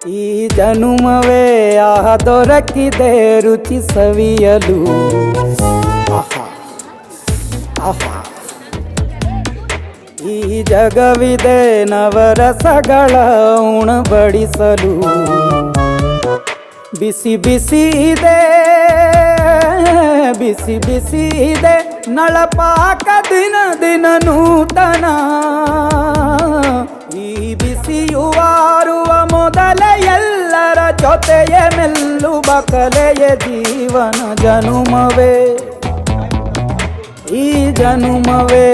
ಈ ಜನುಮವೇ ದೊರಕಿದೆ ರುಚಿ ಸವಿಯಲು. ಆಹಾ ಆಹಾ, ಈ ಜಗವಿದೆ ನವರಸಗಳ ಉಣಬಡಿಸಲು. ಬಿಸಿ ಬಿಸಿ ಇದೆ, ಬಿಸಿ ಬಿಸಿ ಇದೆ ನಳಪಾಕ ದಿನ ದಿನ ನೂತನ. ಈ ಬಿಸಿಯುವಾರುವ ಮೊದಲೇ ಎಲ್ಲರ ಜೊತೆಯ ಮೆಲ್ಲುವ ಕಲೆಯ ಜೀವನ ಜನುಮವೇ. ಈ ಜನುಮವೇ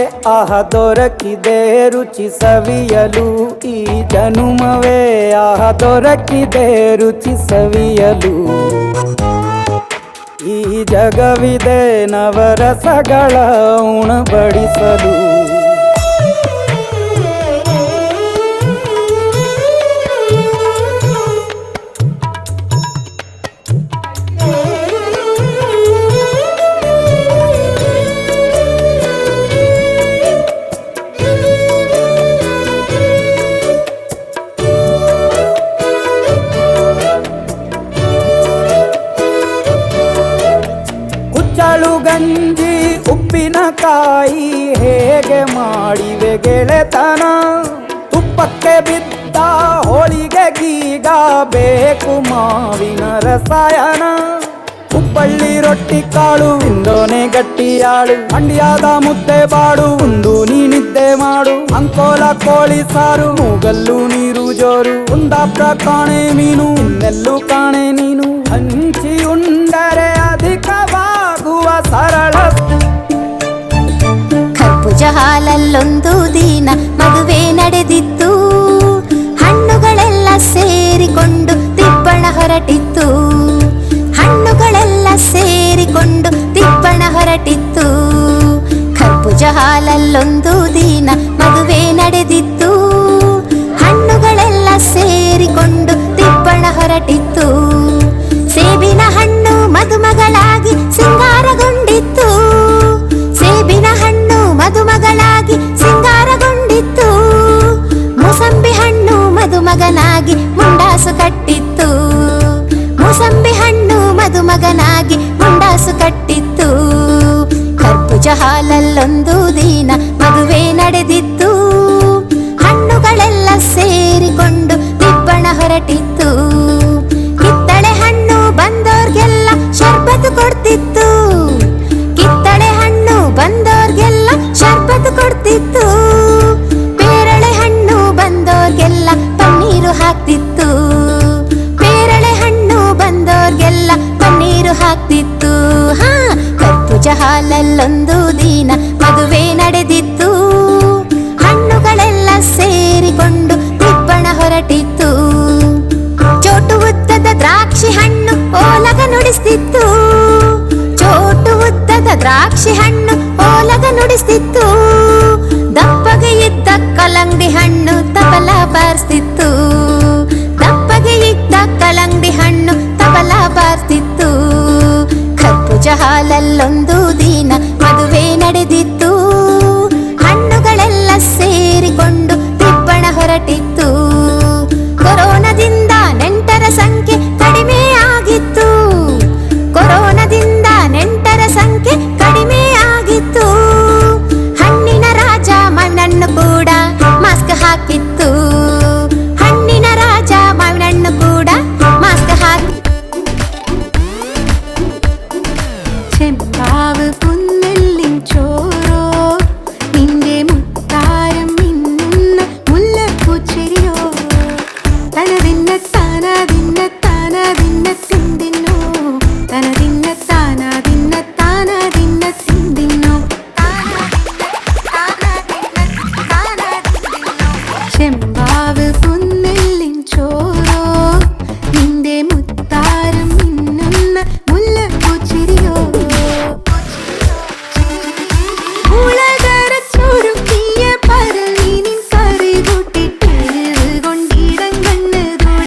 ದೊರಕಿದೆ ರುಚಿ ಸವಿಯಲು. ಈ ಜನುಮವೇ ದೊರಕಿದೆ ರುಚಿ ಸವಿಯಲು. ಈ ಜಗವಿದೆ ನವರಸಗಳ ಉಣಬಡಿಸಲು. ಕುಚ್ಚಳು ಗಂಜಿ ಉಪ್ಪಿನಕಾಯಿ ಹೇಗೆ ಮಾಡಿವೆ ಗೆಳೆತನ. ತುಪ್ಪಕ್ಕೆ ಬಿದ್ದ ಹೋಳಿಗೆ ಗೀಗ ಬೇಕು ಮಾವಿನ ರಸಾಯನ. ಹುಬ್ಬಳ್ಳಿ ರೊಟ್ಟಿ ಕಾಳು ಇಂದೋನೆ ಗಟ್ಟಿಯಾಳು. ಮಂಡ್ಯದ ಮುದ್ದೆ ಬಾಡು ಉಂಡು ನೀನಿದ್ದೆ ಮಾಡು. ಅಂಕೋಲ ಕೋಳಿ ಸಾರು ಮೂಗಲ್ಲು ನೀರು ಜೋರು. ಕುಂದಾಪುರ ಕಾಣೆ ಮೀನು ಇನ್ನೆಲ್ಲೂ ಕಾಣೆ ನೀನು. ಹಂಚಿ ಉಂಡರೆ ಅಧಿಕವಾಗುವ ಸರಳ. ಕರ್ಬೂಜ ಹಾಲಲ್ಲೊಂದು ದಿನ ಮದುವೆ ನಡೆದಿತ್ತು. ಹಣ್ಣುಗಳೆಲ್ಲ ಸೇರಿಕೊಂಡು ತಿಪ್ಪಣ ಹೊರಟಿತ್ತು. ಹಣ್ಣುಗಳೆಲ್ಲ ಸೇರಿಕೊಂಡು ತಿಪ್ಪಣ ಹೊರಟಿತ್ತು. ಕರ್ಬೂಜ ಹಾಲಲ್ಲೊಂದು ದಿನ ಮದುವೆ ನಡೆದಿತ್ತು. ಹಣ್ಣುಗಳೆಲ್ಲ ಸೇರಿಕೊಂಡು ತಿಪ್ಪಣ ಹೊರಟಿತ್ತು. ಸೇಬಿನ ಹಣ್ಣು ಮದುಮಗಳಾಗಿ ಸಿಂಗಾರಗೊಂಡಿತ್ತು. ಸೇಬಿನ ಹಣ್ಣು ಮದುಮಗಳಾಗಿ ಸಿಂಗಾರಗೊಂಡಿತ್ತು. ಮೂಸಂಬಿ ಹಣ್ಣು ಮದುಮಗನಾಗಿ ಮುಂಡಾಸು ಕಟ್ಟಿತ್ತು. ಮೂಸಂಬಿ ಹಣ್ಣು ಮದುಮಗನಾಗಿ ಮುಂಡಾಸು ಕಟ್ಟಿತ್ತು. ಕರ್ಬೂಜ ಹಾಲಲ್ಲೊಂದು ದಿನ ಮದುವೆ ನಡೆದಿತ್ತು. ಹಣ್ಣುಗಳೆಲ್ಲ ಸೇರಿಕೊಂಡು ತಿಪ್ಪಣ ಹೊರಟಿತ್ತು. ಕಿತ್ತಳೆ ಹಣ್ಣು ಬಂದೋರ್ಗೆಲ್ಲ ಶರ್ಬತ್ತು ಕೊಡ್ತಿತ್ತು. ಕಿತ್ತಳೆ ಹಣ್ಣು ಬಂದೋರ್ಗೆಲ್ಲ ಶರ್ಬತ್ತು ಕೊಡ್ತಿತ್ತು. ಪೇರಳೆ ಹಣ್ಣು ಬಂದೋರ್ಗೆಲ್ಲ ಪನ್ನೀರು ಹಾಕ್ತಿತ್ತು. ಪೇರಳೆ ಹಣ್ಣು ಬಂದೋರ್ಗೆಲ್ಲ ಪನ್ನೀರು ಹಾಕ್ತಿತ್ತು. ಕರ್ಬೂಜ ಹಾಲಲ್ಲೊಂದು ದಿನ ಮದುವೆ ನಡೆದಿತ್ತು. ಹಣ್ಣುಗಳೆಲ್ಲ ಸೇರಿಕೊಂಡು ತಿಪ್ಪಣ ಹೊರಟಿತ್ತು. ಚೋಟು ಉದ್ದದ ದ್ರಾಕ್ಷಿ ಹಣ್ಣು ಓಲಗ ನುಡಿಸ್ತಿತ್ತು. ಚೋಟು ಉದ್ದದ ದ್ರಾಕ್ಷಿ ಹಣ್ಣು ಓಲಗ ನುಡಿಸ್ತಿತ್ತು. ದಪ್ಪಗೆ ಇದ್ದ ಕಲ್ಲಂಗಡಿ ಹಣ್ಣು ತಬಲ ಬಾರಿಸ್ತಿತ್ತು. ದಪ್ಪಗೆ ಇದ್ದ ಕಲ್ಲಂಗಡಿ ಹಣ್ಣು ತಬಲ ಬಾರಿಸ್ತಿತ್ತು. ಕರ್ಬೂಜ ಹಾಲಲ್ಲೊಂದು ದಿನ ಮದುವೆ ನಡೆದಿತ್ತು. ಹಣ್ಣುಗಳೆಲ್ಲ ಸೇರಿಕೊಂಡು ತಿಪ್ಪಣ ಹೊರಟಿತ್ತು.